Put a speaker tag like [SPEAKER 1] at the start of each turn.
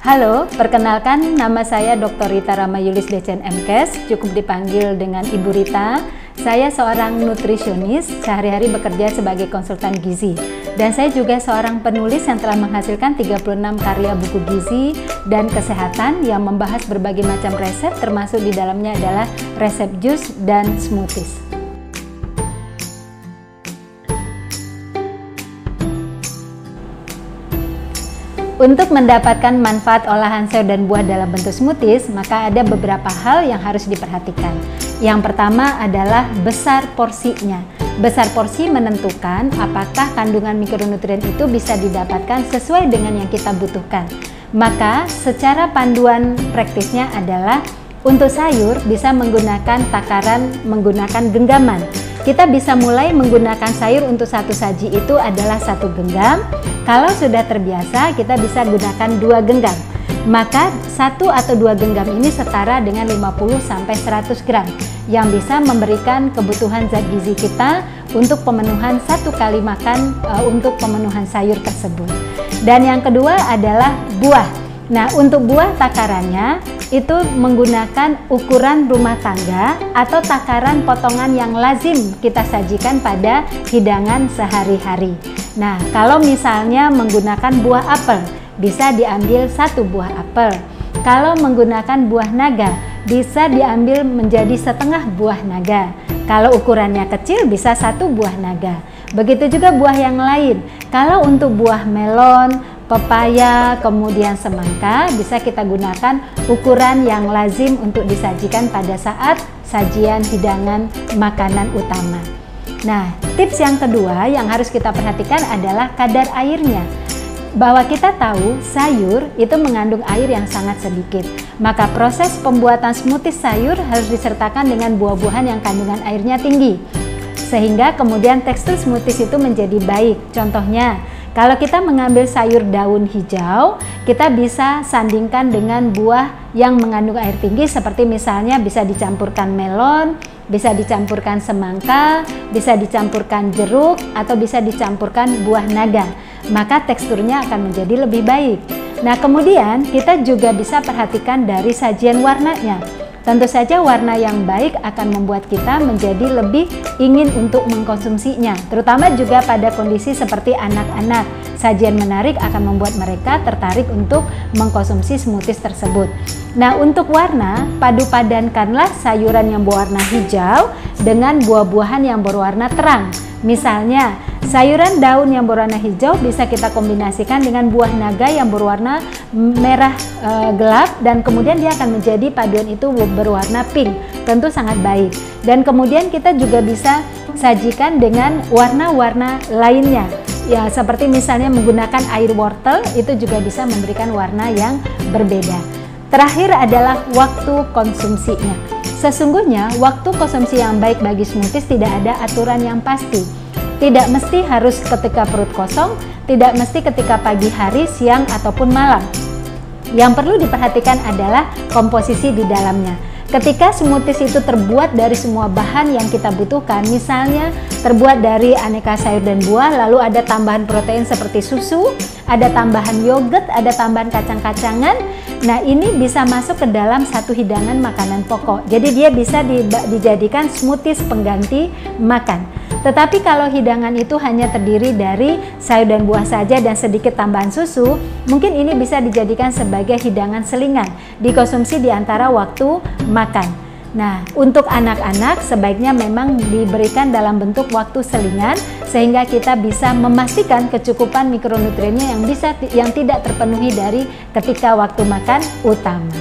[SPEAKER 1] Halo, perkenalkan nama saya Dr. Rita Ramayulis DCN MKes, cukup dipanggil dengan Ibu Rita. Saya seorang nutrisionis, sehari-hari bekerja sebagai konsultan gizi. Dan saya juga seorang penulis yang telah menghasilkan 36 karya buku gizi dan kesehatan yang membahas berbagai macam resep, termasuk di dalamnya adalah resep jus dan smoothies. Untuk mendapatkan manfaat olahan sayur dan buah dalam bentuk smoothies, maka ada beberapa hal yang harus diperhatikan. Yang pertama adalah besar porsinya. Besar porsi menentukan apakah kandungan mikronutrien itu bisa didapatkan sesuai dengan yang kita butuhkan. Maka secara panduan praktisnya adalah untuk sayur bisa menggunakan takaran menggunakan genggaman. Kita bisa mulai menggunakan sayur untuk satu saji itu adalah 1 genggam. Kalau sudah terbiasa, kita bisa gunakan 2 genggam. Maka 1 atau 2 genggam ini setara dengan 50-100 gram yang bisa memberikan kebutuhan zat gizi kita untuk pemenuhan 1 kali makan untuk pemenuhan sayur tersebut. Dan yang kedua adalah buah. Nah, untuk buah takarannya itu menggunakan ukuran rumah tangga atau takaran potongan yang lazim kita sajikan pada hidangan sehari-hari. Nah, kalau misalnya menggunakan buah apel, bisa diambil 1 buah apel. Kalau menggunakan buah naga, bisa diambil menjadi setengah buah naga. Kalau ukurannya kecil, bisa 1 buah naga. Begitu juga buah yang lain. Kalau untuk buah melon, pepaya, kemudian semangka, bisa kita gunakan ukuran yang lazim untuk disajikan pada saat sajian hidangan makanan utama. Nah, tips yang kedua yang harus kita perhatikan adalah kadar airnya. Bahwa kita tahu sayur itu mengandung air yang sangat sedikit. Maka proses pembuatan smoothies sayur harus disertakan dengan buah-buahan yang kandungan airnya tinggi. Sehingga kemudian tekstur smoothies itu menjadi baik. Contohnya, kalau kita mengambil sayur daun hijau, kita bisa sandingkan dengan buah yang mengandung air tinggi seperti misalnya bisa dicampurkan melon, bisa dicampurkan semangka, bisa dicampurkan jeruk, atau bisa dicampurkan buah naga. Maka teksturnya akan menjadi lebih baik. Nah, kemudian kita juga bisa perhatikan dari sajian warnanya. Tentu saja warna yang baik akan membuat kita menjadi lebih ingin untuk mengkonsumsinya, terutama juga pada kondisi seperti anak-anak. Sajian menarik akan membuat mereka tertarik untuk mengkonsumsi smoothies tersebut. Nah, untuk warna, padu-padankanlah sayuran yang berwarna hijau dengan buah-buahan yang berwarna terang. Misalnya, sayuran daun yang berwarna hijau bisa kita kombinasikan dengan buah naga yang berwarna merah gelap, dan kemudian dia akan menjadi paduan itu berwarna pink. Tentu sangat baik. Dan kemudian kita juga bisa sajikan dengan warna-warna lainnya. Ya, seperti misalnya menggunakan air wortel, itu juga bisa memberikan warna yang berbeda. Terakhir adalah waktu konsumsinya. Sesungguhnya waktu konsumsi yang baik bagi smoothies tidak ada aturan yang pasti. Tidak mesti harus ketika perut kosong, tidak mesti ketika pagi hari, siang, ataupun malam. Yang perlu diperhatikan adalah komposisi di dalamnya. Ketika smoothies itu terbuat dari semua bahan yang kita butuhkan, misalnya terbuat dari aneka sayur dan buah, lalu ada tambahan protein seperti susu, ada tambahan yogurt, ada tambahan kacang-kacangan. Nah, ini bisa masuk ke dalam satu hidangan makanan pokok. Jadi dia bisa dijadikan smoothies pengganti makan. Tetapi kalau hidangan itu hanya terdiri dari sayur dan buah saja dan sedikit tambahan susu, mungkin ini bisa dijadikan sebagai hidangan selingan, dikonsumsi di antara waktu makan. Nah, untuk anak-anak sebaiknya memang diberikan dalam bentuk waktu selingan sehingga kita bisa memastikan kecukupan mikronutriennya yang tidak terpenuhi dari ketika waktu makan utama.